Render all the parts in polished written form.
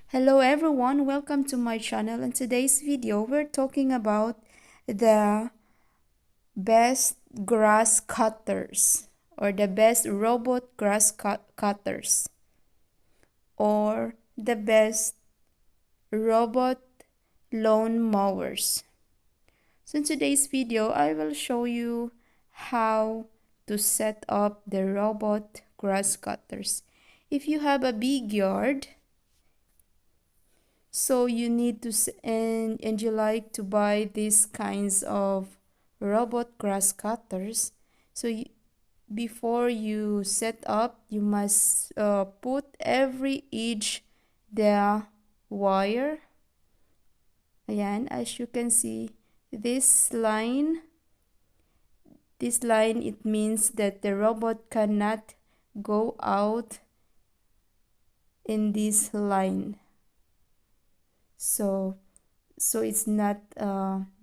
Hello everyone, welcome to my channel. In today's video, we're talking about the best grass cutters or the best robot grass cutters or the best robot lawn mowers. So in today's video, I will show you how to set up the robot grass cutters. If you have a big yard, so you need to and you like to buy these kinds of robot grass cutters. So before you set up, you must put every edge the wire. Ayan, as you can see, this line, it means that the robot cannot go out in this line. So it's not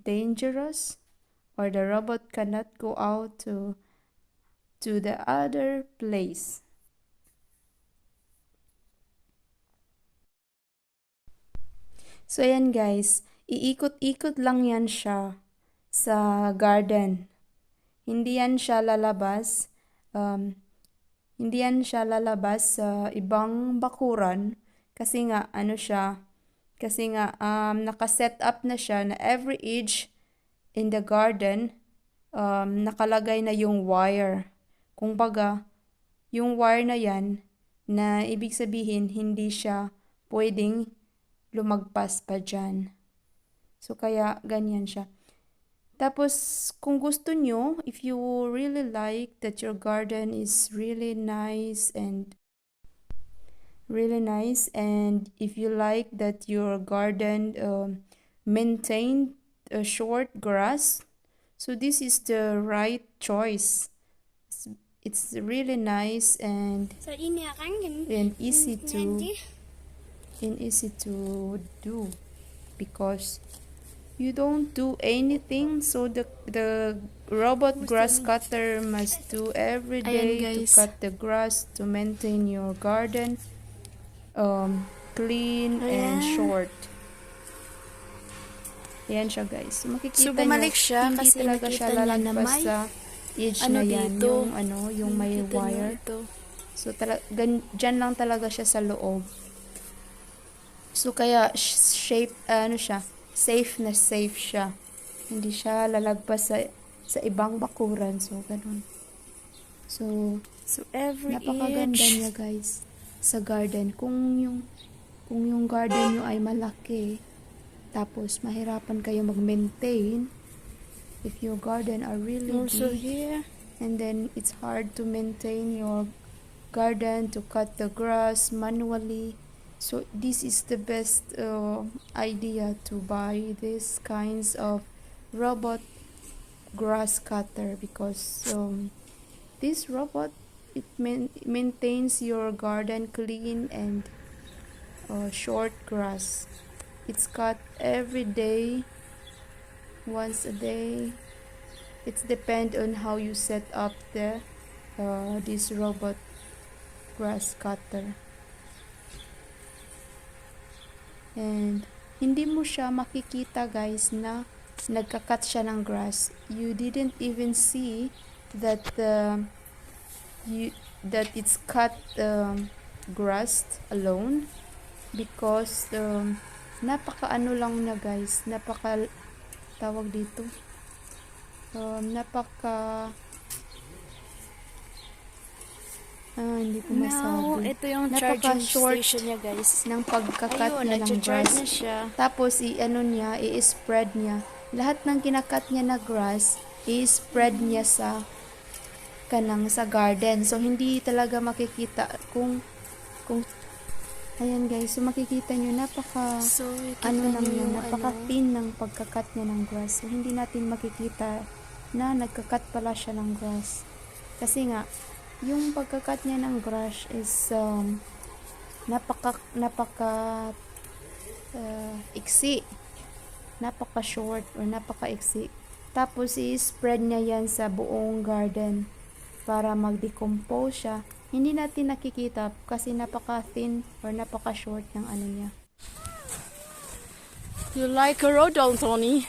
dangerous, or the robot cannot go out to the other place. So ayan guys, iikot-ikot lang yan siya sa garden. Hindi yan siya lalabas sa ibang bakuran kasi nga naka-set up na siya na every edge in the garden nakalagay na yung wire. Kung baga, yung wire na yan, na ibig sabihin hindi siya pwedeng lumagpas pa dyan. So kaya ganyan siya. Tapos kung gusto nyo, if you really like that your garden is really nice and if you like that your garden maintained a short grass, so this is the right choice. It's really nice and easy to do because you don't do anything. So the robot grass cutter must do every day to cut the grass to maintain your garden clean and short. Ayan siya guys. So makikita bumalik nyo, siya hindi kasi talaga siya lalagpas sa edge na yan. dito. Yung may wire. So dyan lang talaga siya sa loob. So kaya safe siya. Hindi siya lalagpas sa ibang bakuran. So ganun. So every napakaganda niya guys sa garden. Kung yung garden nyo ay malaki, tapos mahirapan kayo mag-maintain, if your garden are really big, here, and then it's hard to maintain your garden, to cut the grass manually, so this is the best idea to buy these kinds of robot grass cutter because this robot, it maintains your garden clean and short grass. It's cut every day, once a day. It's depend on how you set up this robot grass cutter. And hindi mo siya makikita guys na nagka-cut siya ng grass. You didn't even see that that it's cut grass alone because napaka-ano lang na guys, tawag dito, hindi ko masabi. Ito yung charging station niya guys. Ng pagkakat niya ng grass. Tapos i-spread niya. Lahat ng kinakat niya na grass, i-spread niya sa garden. So hindi talaga makikita kung ayan guys, so makikita nyo napaka-thin ng pagkakat niya ng grass. So hindi natin makikita na nagkakat pala siya ng grass. Kasi nga, yung pagkakat niya ng grass is iksi. Napaka-short or napaka-iksi. Tapos i-spread niya yan sa buong garden para mag-decompose siya. Hindi natin nakikita kasi napaka-thin or napaka-short ng ano niya. You like a road, Tony?